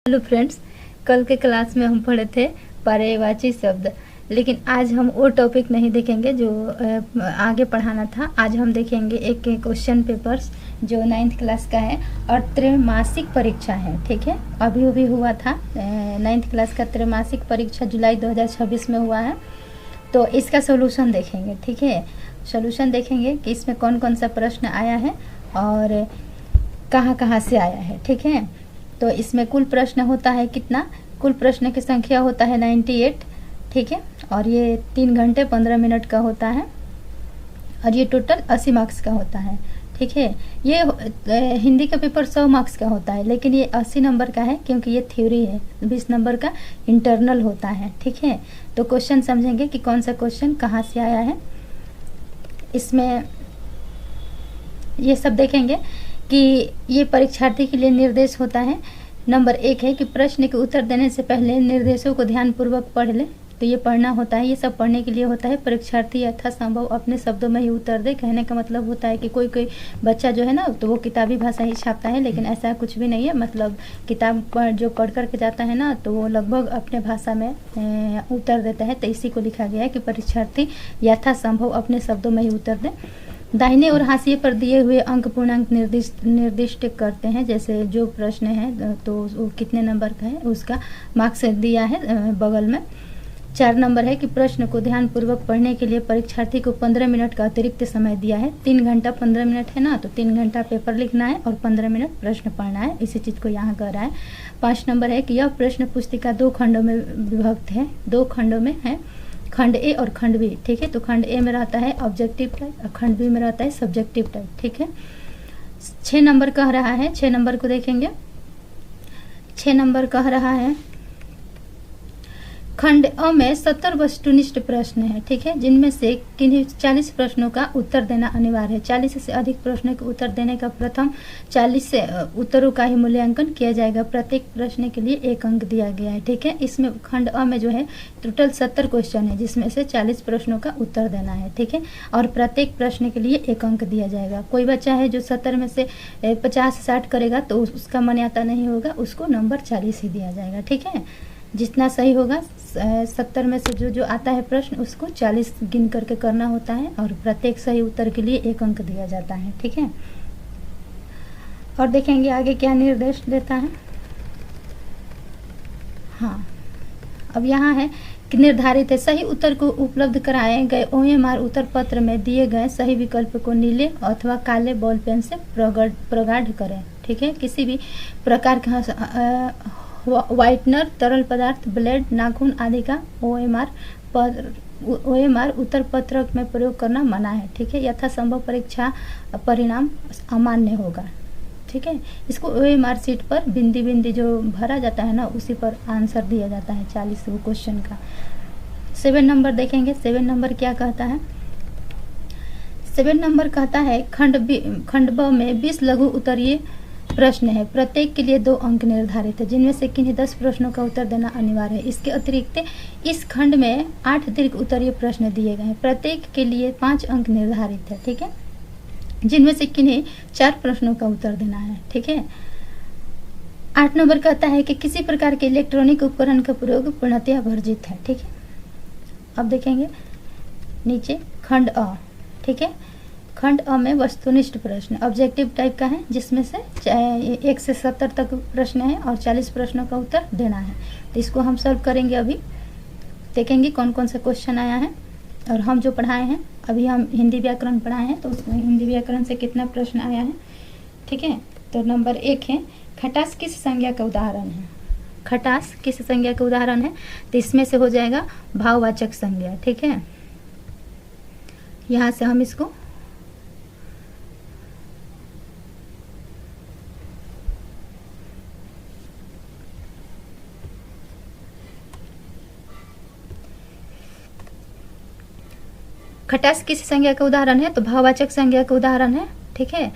Hello friends, कल के class में हम पढ़े थे पर्यायवाची शब्द, लेकिन आज हम वो टॉपिक नहीं देखेंगे जो आगे पढ़ाना था। आज हम देखेंगे एक क्वेश्चन पेपर्स जो 9th क्लास का है और त्रैमासिक परीक्षा है। ठीक है, अभी अभी हुआ था 9th क्लास का त्रैमासिक परीक्षा जुलाई 2026 में हुआ है। तो इसका सोल्यूशन देखेंगे। ठीक है, सोल्यूशन देखेंगे कि इसमें कौन कौन सा प्रश्न आया है और कहाँ कहाँ से आया है। ठीक है, तो इसमें कुल प्रश्न होता है कितना, कुल प्रश्न की संख्या होता है 98। ठीक है, और ये 3 घंटे 15 मिनट का होता है और ये टोटल 80 मार्क्स का होता है। ठीक है, ये हिंदी का पेपर 100 मार्क्स का होता है, लेकिन ये 80 नंबर का है क्योंकि ये थ्योरी है। 20 नंबर का इंटरनल होता है। ठीक है, तो क्वेश्चन समझेंगे कि कौन सा क्वेश्चन कहाँ से आया है। इसमें ये सब देखेंगे कि ये परीक्षार्थी के लिए निर्देश होता है। नंबर 1 है कि प्रश्न के उत्तर देने से पहले निर्देशों को ध्यानपूर्वक पढ़ ले। तो ये पढ़ना होता है, ये सब पढ़ने के लिए होता है। परीक्षार्थी यथासंभव अपने शब्दों में ही उत्तर दे। कहने का मतलब होता है कि कोई कोई बच्चा जो है ना, तो वो किताबी भाषा ही छापता है, लेकिन ऐसा कुछ भी नहीं है। मतलब किताब जो पढ़ कर के जाता है ना, तो वो लगभग अपने भाषा में उत्तर देता है। तो इसी को लिखा गया है कि परीक्षार्थी यथासंभव अपने शब्दों में ही उत्तर दे। दाहिने और हाशिए पर दिए हुए अंक पूर्णांक निर्दिष्ट करते हैं। जैसे जो प्रश्न है तो वो कितने नंबर का है उसका मार्क्स दिया है बगल में। 4 नंबर है कि प्रश्न को ध्यानपूर्वक पढ़ने के लिए परीक्षार्थी को 15 मिनट का अतिरिक्त समय दिया है। 3 घंटा 15 मिनट है ना, तो 3 घंटा पेपर लिखना है और 15 मिनट प्रश्न पढ़ना है। इसी चीज़ को यहाँ कह रहा है। 5 नंबर है कि यह प्रश्न पुस्तिका 2 खंडों में विभक्त है। 2 खंडों में है, खंड ए और खंड बी। ठीक है, तो खंड ए में रहता है ऑब्जेक्टिव टाइप और खंड बी में रहता है सब्जेक्टिव टाइप। ठीक है, 6 नंबर कह रहा है, 6 नंबर को देखेंगे। 6 नंबर कह रहा है खंड अ में 70 वस्तुनिष्ठ प्रश्न है। ठीक है, जिनमें से किन्हीं 40 प्रश्नों का उत्तर देना अनिवार्य है। 40 से अधिक प्रश्नों के उत्तर देने का प्रथम 40 से उत्तरों का ही मूल्यांकन किया जाएगा। प्रत्येक प्रश्न के लिए 1 अंक दिया गया है। ठीक है, इसमें खंड अ में जो है टोटल 70 क्वेश्चन है, जिसमें से 40 प्रश्नों का उत्तर देना है। ठीक है, और प्रत्येक प्रश्न के लिए 1 अंक दिया जाएगा। कोई बच्चा है जो 70 में से 50-60 करेगा तो उसका मान्यता नहीं होगा, उसको नंबर 40 ही दिया जाएगा। ठीक है, जितना सही होगा 70 में से जो आता है प्रश्न उसको 40 गिन करके करना होता है और प्रत्येक सही उत्तर के लिए 1 अंक दिया जाता है। ठीक है, और देखेंगे आगे क्या निर्देश देता है। हाँ, अब यहाँ है कि निर्धारित है सही उत्तर को उपलब्ध कराए गए OMR उत्तर पत्र में दिए गए सही विकल्प को नीले अथवा काले बॉल पेन से प्रगाढ़ करें। ठीक है, किसी भी प्रकार का व्हाइटनर, तरल पदार्थ, ब्लेड, नाखून आदि का OMR उत्तर पत्रक में प्रयोग करना मना है। ठीक है, यथासंभव परीक्षा परिणाम अमान्य होगा। ठीक है, इसको OMR सीट पर बिंदी बिंदी जो भरा जाता है ना, उसी पर आंसर दिया जाता है 40 क्वेश्चन का। 7 नंबर देखेंगे। 7 नंबर क्या कहता है। 7 नंबर कहता है खंड ब में 20 लघु उत्तरीय प्रश्न है। प्रत्येक के लिए 2 अंक निर्धारित है, जिनमें से किन्हीं 10 प्रश्नों का उत्तर देना अनिवार्य है। इसके अतिरिक्त इस खंड में 8 दीर्घ उत्तरीय प्रश्न दिए गए हैं। प्रत्येक के लिए 5 अंक निर्धारित है। ठीक है, जिनमें से किन्हीं 4 प्रश्नों का उत्तर देना है। ठीक है, 8 नंबर कहता है कि किसी प्रकार के इलेक्ट्रॉनिक उपकरण का प्रयोग पूर्णतया वर्जित है। ठीक है, अब देखेंगे नीचे खंड अ। ठीक है, खंड अ में वस्तुनिष्ठ प्रश्न ऑब्जेक्टिव टाइप का है, जिसमें से 1 से 70 तक प्रश्न है और 40 प्रश्नों का उत्तर देना है। तो इसको हम सॉल्व करेंगे। अभी देखेंगे कौन कौन सा क्वेश्चन आया है। और हम जो पढ़ाए हैं, अभी हम हिंदी व्याकरण पढ़ाए हैं, तो उसमें हिंदी व्याकरण से कितना प्रश्न आया है। ठीक है, तो नंबर 1 है खटास किस संज्ञा का उदाहरण है। खटास किस संज्ञा का उदाहरण है, तो इसमें से हो जाएगा भाववाचक संज्ञा। ठीक है, यहाँ से हम इसको खटास किस संज्ञा का उदाहरण है, तो भाववाचक संज्ञा का उदाहरण है। ठीक है,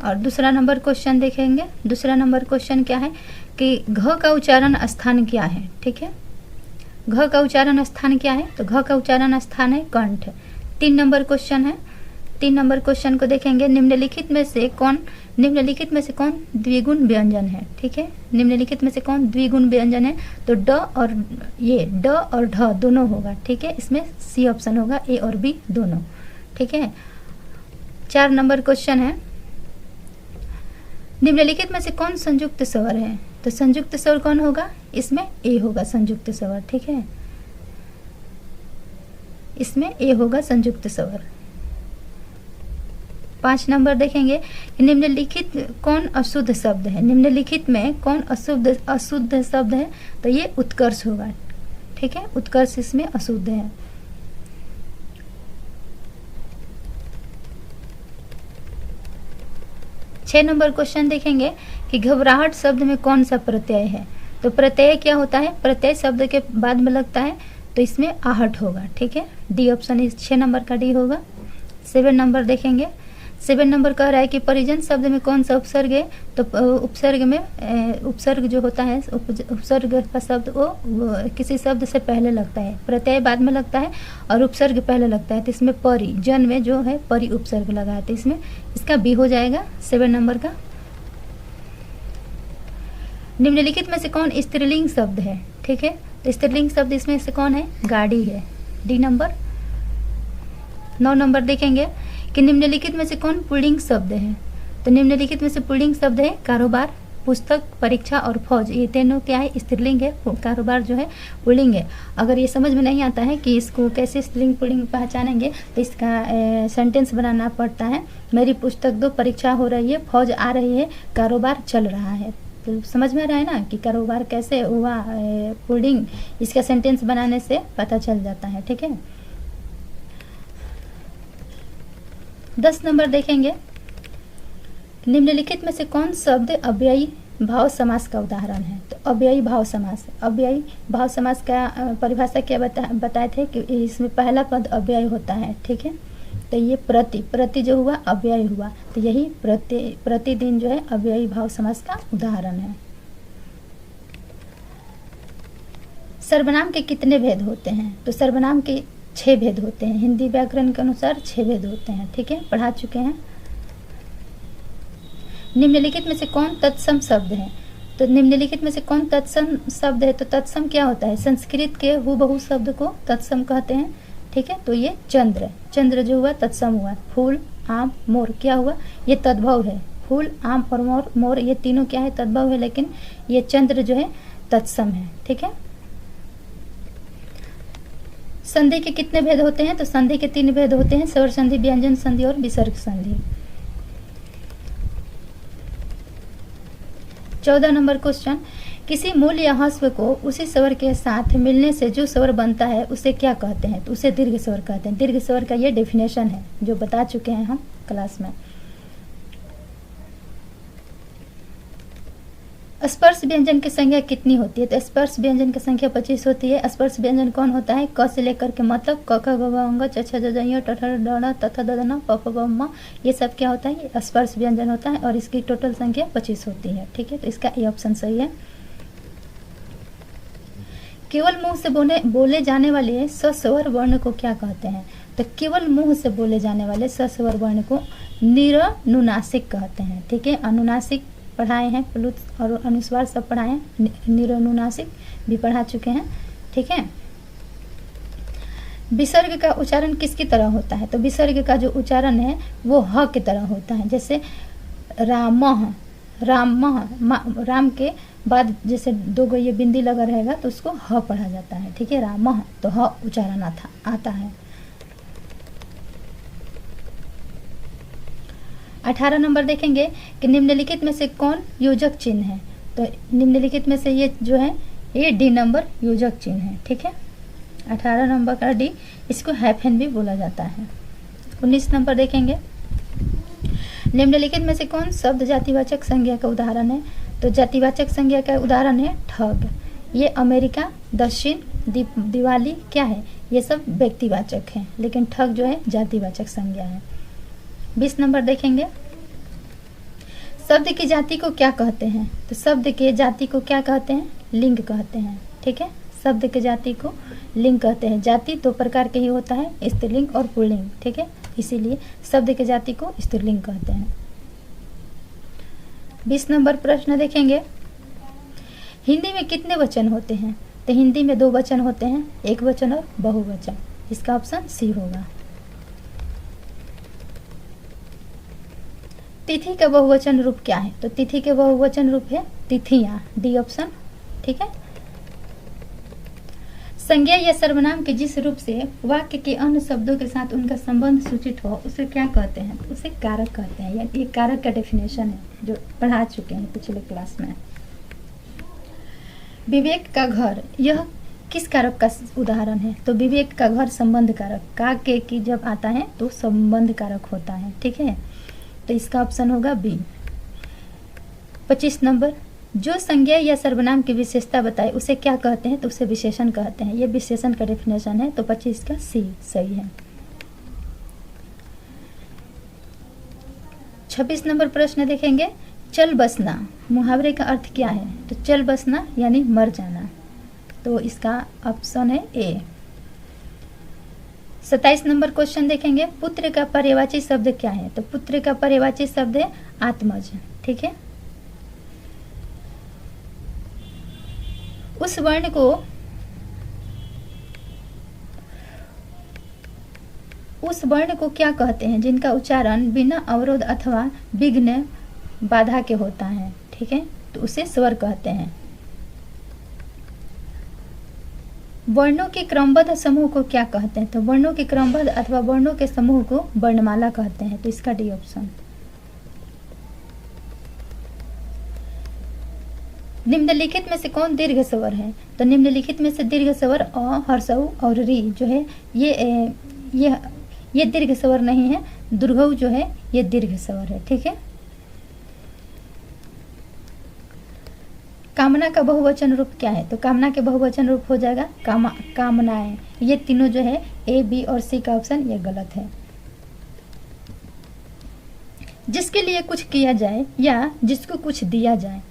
और दूसरा नंबर क्वेश्चन देखेंगे। दूसरा नंबर क्वेश्चन क्या है कि घ का उच्चारण स्थान क्या है। ठीक है, घ का उच्चारण स्थान क्या है, तो घ का उच्चारण स्थान है कंठ। 3 नंबर क्वेश्चन है 3 नंबर क्वेश्चन को देखेंगे, निम्नलिखित में से कौन द्विगुण व्यंजन है। ठीक है, निम्नलिखित में से कौन द्विगुण व्यंजन है, तो ड और ढ दोनों होगा। ठीक है, इसमें सी ऑप्शन होगा, ए और बी दोनों। ठीक है, 4 नंबर क्वेश्चन है, निम्नलिखित में से कौन संयुक्त स्वर है, तो संयुक्त स्वर कौन होगा, इसमें ए होगा संयुक्त स्वर। ठीक है, इसमें ए होगा संयुक्त स्वर। 5 नंबर देखेंगे, निम्नलिखित कौन अशुद्ध शब्द है, निम्नलिखित में कौन अशुद्ध शब्द है, तो ये उत्कर्ष होगा। ठीक है, उत्कर्ष इसमें अशुद्ध है। 6 नंबर क्वेश्चन देखेंगे कि घबराहट शब्द में कौन सा प्रत्यय है, तो प्रत्यय क्या होता है, प्रत्यय शब्द के बाद में लगता है, तो इसमें आहट होगा। ठीक है, डी ऑप्शन इस 6 नंबर का डी होगा। 7 नंबर देखेंगे, 7 नंबर कह रहा है कि परिजन शब्द में कौन सा उपसर्ग है, तो उपसर्ग में उपसर्ग जो होता है, उपसर्ग का शब्द वो किसी शब्द से पहले लगता है, प्रत्यय बाद में लगता है और उपसर्ग पहले लगता है, तो इसमें परि जन में जो है परि उपसर्ग लगा है, तो इसमें इसका बी हो जाएगा 7 नंबर का। निम्नलिखित में से कौन स्त्रीलिंग शब्द है। ठीक है, तो स्त्रीलिंग शब्द इसमें से कौन है, गाड़ी है, डी नंबर। 9 नंबर देखेंगे कि निम्नलिखित में से कौन पुल्लिंग शब्द है, तो निम्नलिखित में से पुल्लिंग शब्द है कारोबार, पुस्तक, परीक्षा और फौज, ये तीनों क्या है, स्त्रीलिंग है। कारोबार जो है पुल्लिंग है। अगर ये समझ में नहीं आता है कि इसको कैसे स्त्रीलिंग पुल्लिंग पहचानेंगे, तो इसका सेंटेंस बनाना पड़ता है, मेरी पुस्तक दो, परीक्षा हो रही है, फौज आ रही है, कारोबार चल रहा है। तो समझ में आ रहा है ना कि कारोबार कैसे हुआ, पुल्लिंग, इसका सेंटेंस बनाने से पता चल जाता है। ठीक है, 10 नंबर देखेंगे, निम्नलिखित में से कौन शब्द अव्ययी भाव समास का उदाहरण है, तो अव्ययी भाव समास। अव्ययी भाव समास का परिभाषा क्या बताए थे कि इसमें पहला पद अव्यय होता है। ठीक है, तो ये प्रति जो हुआ अव्यय हुआ, तो यही प्रतिदिन जो है अव्ययी भाव समास का उदाहरण है। सर्वनाम के कितने भेद होते हैं, तो सर्वनाम के 6 भेद होते हैं, हिंदी व्याकरण के अनुसार 6 भेद होते हैं। ठीक है, पढ़ा चुके हैं। निम्नलिखित में से कौन तत्सम शब्द है, तो निम्नलिखित में से कौन तत्सम शब्द है, तो तत्सम क्या होता है, संस्कृत के हुबहू शब्द को तत्सम कहते हैं। ठीक है, तो ये चंद्र जो हुआ तत्सम हुआ। फूल, आम, मोर क्या हुआ, ये तद्भव है। फूल, आम और मोर ये तीनों क्या है, तद्भव है, लेकिन ये चंद्र जो है तत्सम है। ठीक है, संधि के कितने भेद होते हैं, तो संधि के 3 भेद होते हैं, स्वर संधि, व्यंजन संधि और विसर्ग संधि। 14 नंबर क्वेश्चन, किसी मूल या ह्रस्व को उसी स्वर के साथ मिलने से जो स्वर बनता है उसे क्या कहते हैं, तो उसे दीर्घ स्वर कहते हैं। दीर्घ स्वर का ये डेफिनेशन है जो बता चुके हैं हम क्लास में। स्पर्श व्यंजन की संख्या कितनी होती है, तो स्पर्श व्यंजन की संख्या 25 होती है। स्पर्श व्यंजन कौन होता है, क से लेकर के मतलब क ख ग घ अंग च छ ज ज य ट ठ ड ढ त थ द न प फ ब म, ये सब क्या होता है, ये स्पर्श व्यंजन होता है और इसकी टोटल संख्या 25 होती है। ठीक है, तो इसका ए ऑप्शन सही है। केवल मुंह से बोले जाने वाले सस्वर वर्ण को क्या कहते हैं, तो केवल मुंह से बोले जाने वाले सस्वर वर्ण को निरनुनासिक कहते हैं। ठीक है, अनुनासिक पढ़ाए हैं, प्लुत और अनुस्वार सब पढ़ाए हैं, निरनुनासिक भी पढ़ा चुके हैं। ठीक है, विसर्ग का उच्चारण किसकी तरह होता है, तो विसर्ग का जो उच्चारण है वो ह की तरह होता है। जैसे रामः, राम के बाद जैसे 2 गो ये बिंदी लगा रहेगा तो उसको ह पढ़ा जाता है। ठीक है, रामः, तो ह उच्चारण आता है। 18 नंबर देखेंगे कि निम्नलिखित में से कौन योजक चिन्ह है, तो निम्नलिखित में से ये जो है ये डी नंबर योजक चिन्ह है। ठीक है, 18 नंबर का डी, इसको हैफन भी बोला जाता है। 19 नंबर देखेंगे, निम्नलिखित में से कौन शब्द जातिवाचक संज्ञा का उदाहरण है, तो जातिवाचक संज्ञा का उदाहरण है ठग, ये अमेरिका, दक्षिण, दिवाली क्या है, ये सब व्यक्तिवाचक हैं, लेकिन ठग जो है जातिवाचक संज्ञा है। 20 नंबर देखेंगे, शब्द की जाति को क्या कहते हैं, तो शब्द के जाति को क्या कहते हैं, लिंग कहते हैं। ठीक है, शब्द के जाति को लिंग कहते हैं। जाति 2 प्रकार के ही होता है, स्त्रीलिंग और पुल्लिंग। ठीक है, इसीलिए शब्द के जाति को स्त्रीलिंग कहते हैं। 20 नंबर प्रश्न देखेंगे, हिंदी में कितने वचन होते हैं? तो हिंदी में 2 वचन होते हैं, एक वचन और बहुवचन। इसका ऑप्शन सी होगा। तिथि का बहुवचन रूप क्या है? तो तिथि के बहुवचन रूप है तिथियां, डी ऑप्शन। ठीक है। संज्ञा या सर्वनाम के जिस रूप से वाक्य के अन्य शब्दों के साथ उनका संबंध सूचित हो उसे क्या कहते हैं? उसे कारक कहते हैं। ये कारक का डेफिनेशन है जो पढ़ा चुके हैं पिछले क्लास में। विवेक का घर, यह किस कारक का उदाहरण है? तो विवेक का घर संबंध कारक, का के की जब आता है तो संबंध कारक होता है। ठीक है, तो इसका ऑप्शन होगा बी। 25 नंबर, जो संज्ञा या सर्वनाम की विशेषता बताए उसे क्या कहते हैं? तो उसे विशेषण कहते हैं। ये विशेषण का डेफिनेशन है, तो 25 का सी सही है। 26 नंबर प्रश्न देखेंगे, चल बसना मुहावरे का अर्थ क्या है? तो चल बसना यानी मर जाना, तो इसका ऑप्शन है ए। 27 नंबर क्वेश्चन देखेंगे, पुत्र का पर्यायवाची शब्द क्या है? तो पुत्र का पर्यायवाची शब्द है आत्मज। ठीक है। उस वर्ण को क्या कहते हैं जिनका उच्चारण बिना अवरोध अथवा विघ्न बाधा के होता है? ठीक है, तो उसे स्वर कहते हैं। वर्णों के क्रमबद्ध समूह को क्या कहते हैं? तो वर्णों के क्रमबद्ध अथवा वर्णों के समूह को वर्णमाला कहते हैं, तो इसका डी ऑप्शन। निम्नलिखित में से कौन दीर्घ स्वर है? तो निम्नलिखित में से दीर्घ स्वर अ, हर्षऊ और री जो है ये दीर्घ स्वर नहीं है। दुर्घऊ जो है ये दीर्घ स्वर है। ठीक है। कामना का बहुवचन रूप क्या है? तो कामना के बहुवचन रूप हो जाएगा कामनाएं। ये तीनों जो है ए, बी और सी का ऑप्शन ये गलत है। जिसके लिए कुछ किया जाए या जिसको कुछ दिया जाए,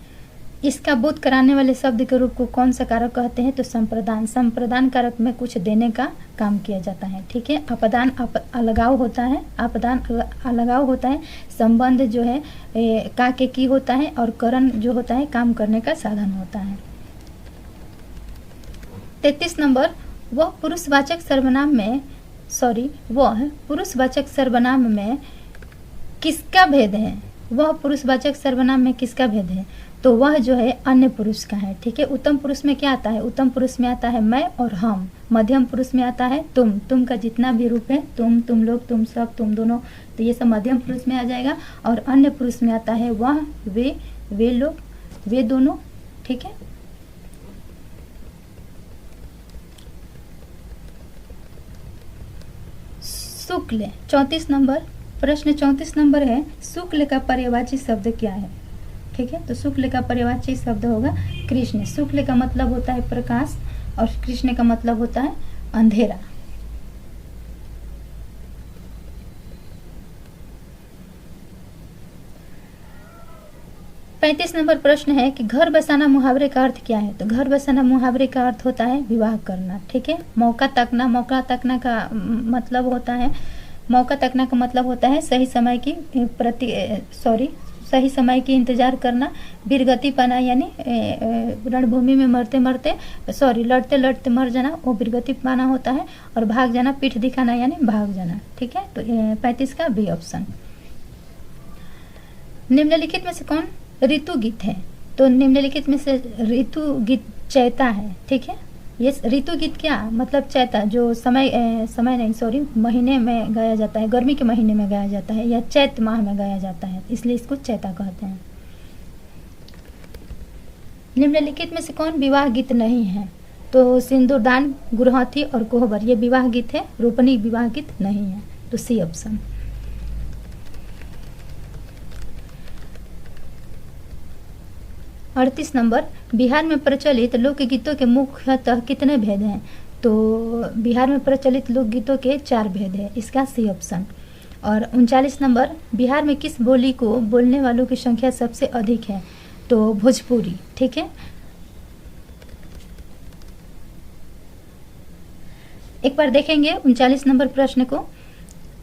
इसका बोध कराने वाले शब्द के रूप को कौन सा कारक कहते हैं? तो संप्रदान। संप्रदान कारक में कुछ देने का काम किया जाता है। ठीक है। अपदान अलगाव होता है, आपदान अलगाव होता है। संबंध जो है का के की होता है, और करण जो होता है काम करने का साधन होता है। 33 नंबर, वह पुरुषवाचक सर्वनाम में किसका भेद है? वह पुरुषवाचक सर्वनाम में किसका भेद है? तो वह जो है अन्य पुरुष का है। ठीक है। उत्तम पुरुष में क्या आता है? उत्तम पुरुष में आता है मैं और हम। मध्यम पुरुष में आता है तुम का जितना भी रूप है, तुम लोग, तुम सब, तुम दोनों, तो ये सब मध्यम पुरुष में आ जाएगा। और अन्य पुरुष में आता है वह, वे लोग, वे दोनों। ठीक है। शुक्ल 34 नंबर प्रश्न 34 नंबर है, शुक्ल का पर्यायवाची शब्द क्या है? ठीक है। तो शुक्ल का पर्यायवाची शब्द होगा कृष्ण। शुक्ल का मतलब होता है प्रकाश और कृष्ण का मतलब होता है अंधेरा। पैंतीस नंबर प्रश्न है कि घर बसाना मुहावरे का अर्थ क्या है? तो घर बसाना मुहावरे का अर्थ होता है विवाह करना। ठीक है। मौका तकना का मतलब होता है सही समय की इंतजार करना। वीरगति पाना यानी रणभूमि में लड़ते लड़ते मर जाना, वो वीरगति पाना होता है। और भाग जाना, पीठ दिखाना यानी भाग जाना। ठीक है। तो 35 का बी ऑप्शन। निम्नलिखित में से कौन ऋतु गीत है? तो निम्नलिखित में से ऋतु गीत चैता है। ठीक है। ये ऋतु गीत क्या मतलब? चैता जो महीने में गाया जाता है, गर्मी के महीने में गाया जाता है या चैत माह में गाया जाता है, इसलिए इसको चैता कहते हैं। निम्नलिखित में से कौन विवाह गीत नहीं है? तो सिंदूरदान, गुरहथी और कोहबर ये विवाह गीत है, रोपनी विवाह गीत नहीं है, तो सी ऑप्शन। अड़तीस नंबर, बिहार में प्रचलित लोकगीतों के मुख्यतः कितने भेद हैं? तो बिहार में प्रचलित लोकगीतों के 4 भेद है, इसका सी ऑप्शन। और 39 नंबर, बिहार में किस बोली को बोलने वालों की संख्या सबसे अधिक है? तो भोजपुरी। ठीक है। एक बार देखेंगे 39 नंबर प्रश्न को।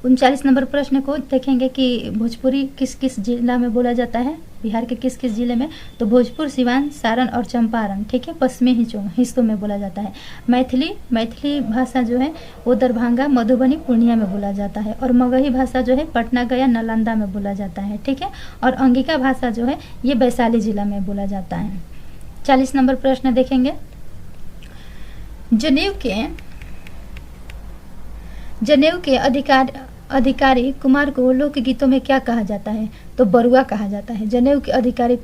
39 नंबर प्रश्न को देखेंगे कि भोजपुरी किस किस जिला में बोला जाता है, बिहार के किस किस जिले में। तो भोजपुर, सिवान, सारण और चंपारण, ठीक है, पश्चिमी हिस्सों में बोला जाता है। मैथिली भाषा जो है वो दरभंगा, मधुबनी, पूर्णिया में बोला जाता है। और मगही भाषा जो है पटना, गया, नालंदा में बोला जाता है, ठीक है। और अंगिका भाषा जो है ये वैशाली जिला में बोला जाता है। 40 नंबर प्रश्न देखेंगे, जनेऊ के अधिकारी कुमार को लोकगीतों में क्या कहा जाता है? तो बरुआ कहा जाता है। जनेऊ के अधिकारी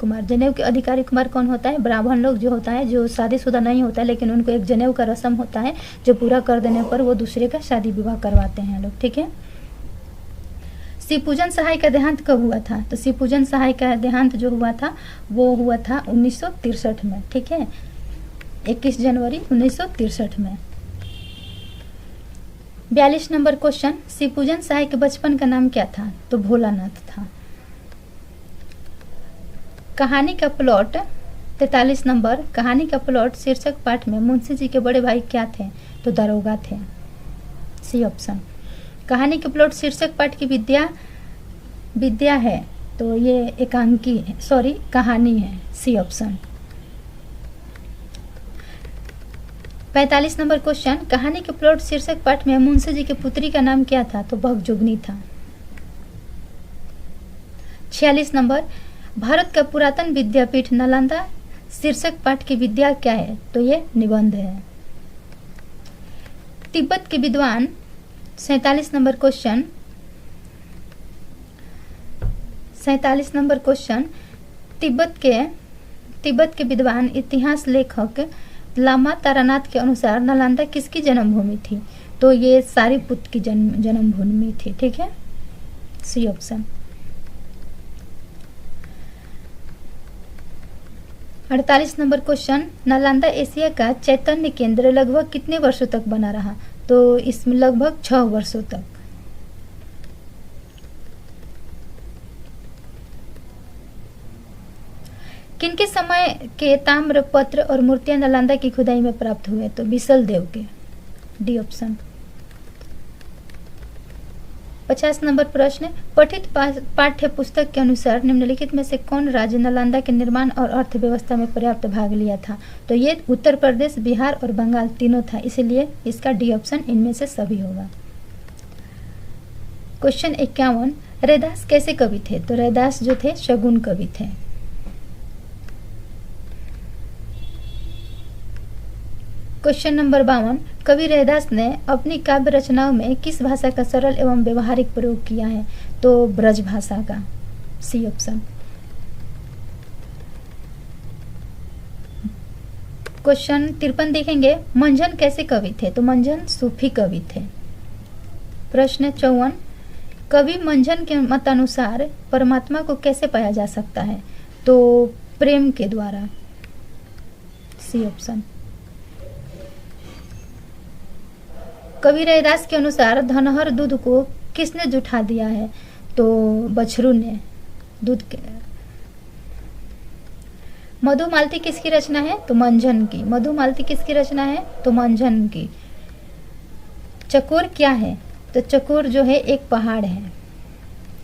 कुमार कौन होता है? ब्राह्मण लोग जो होता है, जो शादीशुदा नहीं होता है लेकिन उनको एक जनेऊ का रस्म होता है जो पूरा कर देने पर वो दूसरे का शादी विवाह करवाते हैं लोग, ठीक है। शिवपूजन सहाय का देहांत कब हुआ था? तो शिवपूजन सहाय का देहांत जो हुआ था वो हुआ था 1963 में, ठीक है, 21 जनवरी 1963 में। 42 नंबर क्वेश्चन, शिवपूजन सहाय के बचपन का नाम क्या था? तो भोलानाथ था। कहानी का प्लॉट 43 नंबर, कहानी का प्लॉट शीर्षक पाठ में मुंशी जी के बड़े भाई क्या थे? तो दरोगा थे, सी ऑप्शन। कहानी के प्लॉट शीर्षक पाठ की विद्या है, तो ये एकांकी है, सॉरी कहानी है, सी ऑप्शन। 45 नंबर क्वेश्चन, कहानी के प्लॉट शीर्षक पाठ में मुंशी जी की पुत्री का नाम क्या था? तो भगजुगनी था। 46 नंबर, भारत का पुरातन विद्यापीठ नालंदा शीर्षक पाठ की विद्या क्या है? तो ये निबंध है। तिब्बत के विद्वान 47 number question, 47 number question, Tibet के विद्वान इतिहास लेखक लामा तारानाथ के अनुसार नालंदा किसकी जन्मभूमि थी? तो ये सारीपुत्र की जन्मभूमि थी, ठीक है, C option. 48 number question, Nalanda Asia का चैतन्य केंद्र लगभग कितने वर्षों तक बना रहा? तो इसमें लगभग 6 वर्षों तक। किनके समय के ताम्र पत्र और मूर्तियां नालंदा की खुदाई में प्राप्त हुए? तो बिसल देव के, डी ऑप्शन। 50 नंबर प्रश्न, पठित पाठ्य पुस्तक के अनुसार निम्नलिखित में से कौन राज्य नालंदा के निर्माण और अर्थव्यवस्था में पर्याप्त भाग लिया था? तो ये उत्तर प्रदेश, बिहार और बंगाल तीनों था, इसलिए इसका डी ऑप्शन इनमें से सभी होगा। क्वेश्चन 51, रैदास कैसे कवि थे? तो रैदास जो थे शगुन कवि थे। क्वेश्चन नंबर 52, कवि रैदास ने अपनी काव्य रचनाओं में किस भाषा का सरल एवं व्यवहारिक प्रयोग किया है? तो ब्रज भाषा का, सी ऑप्शन। क्वेश्चन 53 देखेंगे, मंझन कैसे कवि थे? तो मंझन सूफी कवि थे। प्रश्न 54, कवि मंझन के मतानुसार परमात्मा को कैसे पाया जा सकता है? तो प्रेम के द्वारा, सी ऑप्शन। कवि रैदास के अनुसार धनहर दूध को किसने जुठा दिया है? तो बछरू ने दूध के। मधुमालती किसकी रचना है? तो मंझन की। मधुमालती किसकी रचना है? तो मंझन की। चकोर क्या है? तो चकोर जो है एक पहाड़ है,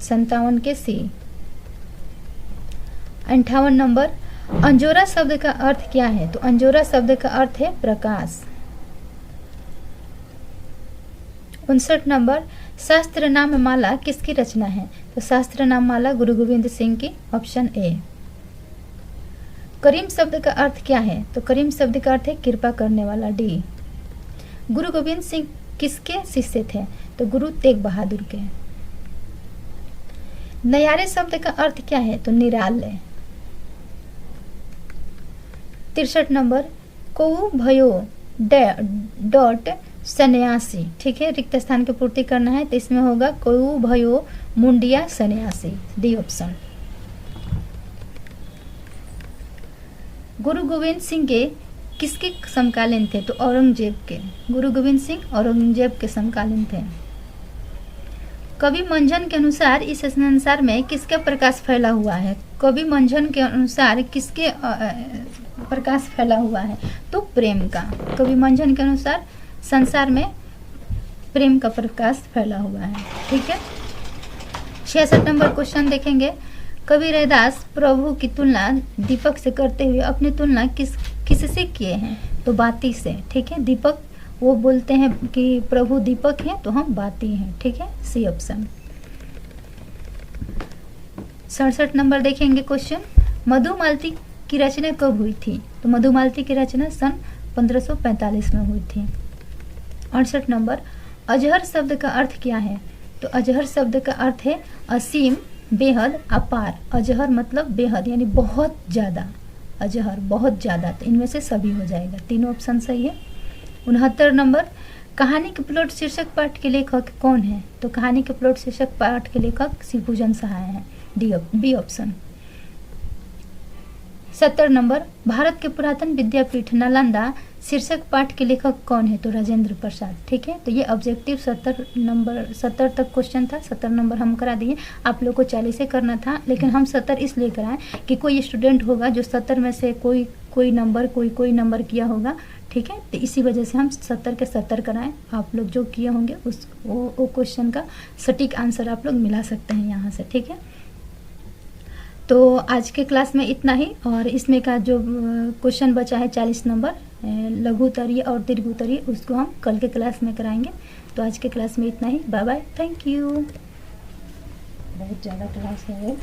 57 के सी। 58 नंबर, अंजोरा शब्द का अर्थ क्या है? तो अंजोरा शब्द का अर्थ है प्रकाश। 59 नंबर, शास्त्र नाम माला किसकी रचना है? तो शास्त्र नाम माला गुरु गोविंद सिंह की, ऑप्शन ए। करीम शब्द का अर्थ क्या है? तो करीम शब्द का अर्थ है कृपा करने वाला, डी। गुरु गोविंद सिंह किसके शिष्य थे? तो गुरु तेग बहादुर के। नयारे शब्द का अर्थ क्या है? तो निराले। 63 नंबर, को भयो डॉट सन्यासी, ठीक है, रिक्त स्थान की पूर्ति करना है तो इसमें होगा कोयू भयो मुंडिया सन्यासी, डी ऑप्शन। गुरु गोविंद सिंह के किसके समकालीन थे? तो औरंगजेब के। गुरु गोविंद सिंह औरंगजेब के समकालीन थे। कवि मंझन के अनुसार इस संसार में किसका प्रकाश फैला हुआ है? कवि मंझन के अनुसार किसके प्रकाश फैला हुआ है? तो प्रेम का। कवि मंझन के अनुसार संसार में प्रेम का प्रकाश फैला हुआ है। ठीक है, 66 नंबर क्वेश्चन देखेंगे। कवि रैदास प्रभु की तुलना दीपक से करते हुए अपनी तुलना किससे किए हैं? तो बाती से। ठीक है, दीपक वो बोलते हैं कि प्रभु दीपक हैं तो हम बाती हैं। ठीक है, सी ऑप्शन। 67 नंबर देखेंगे क्वेश्चन। मधुमालती की रचना कब हुई थी? तो मधुमालती की रचना सन 1545 में हुई थी। 68 नंबर, अजहर शब्द का अर्थ क्या है? तो अजहर शब्द का अर्थ है असीम, बेहद, अपार। अजहर मतलब बेहद यानी बहुत ज़्यादा, अजहर बहुत ज़्यादा। तो इनमें से सभी हो जाएगा, तीनों ऑप्शन सही है। 69 नंबर, कहानी के प्लॉट शीर्षक पाठ के लेखक कौन है? तो कहानी के प्लॉट शीर्षक पाठ के लेखक शिवभूषण सहाय हैं, बी ऑप्शन। 70 नंबर, भारत के पुरातन विद्यापीठ नालंदा शीर्षक पाठ के लेखक कौन है? तो राजेंद्र प्रसाद। ठीक है, तो ये ऑब्जेक्टिव 70 तक क्वेश्चन था। 70 नंबर हम करा दिए, आप लोग को 40 से करना था, लेकिन हम 70 इसलिए कराएं कि कोई स्टूडेंट होगा जो 70 में से कोई नंबर किया होगा। ठीक है, तो इसी वजह से हम 70 के 70 कराएं। आप लोग जो किए होंगे वो क्वेश्चन का सटीक आंसर आप लोग मिला सकते हैं यहाँ से। ठीक है, तो आज के क्लास में इतना ही, और इसमें का जो क्वेश्चन बचा है 40 नंबर लघु उत्तरीय और दीर्घ उत्तरीय, उसको हम कल के क्लास में कराएंगे। तो आज के क्लास में इतना ही, बाय बाय, थैंक यू। बहुत ज़्यादा क्लास है।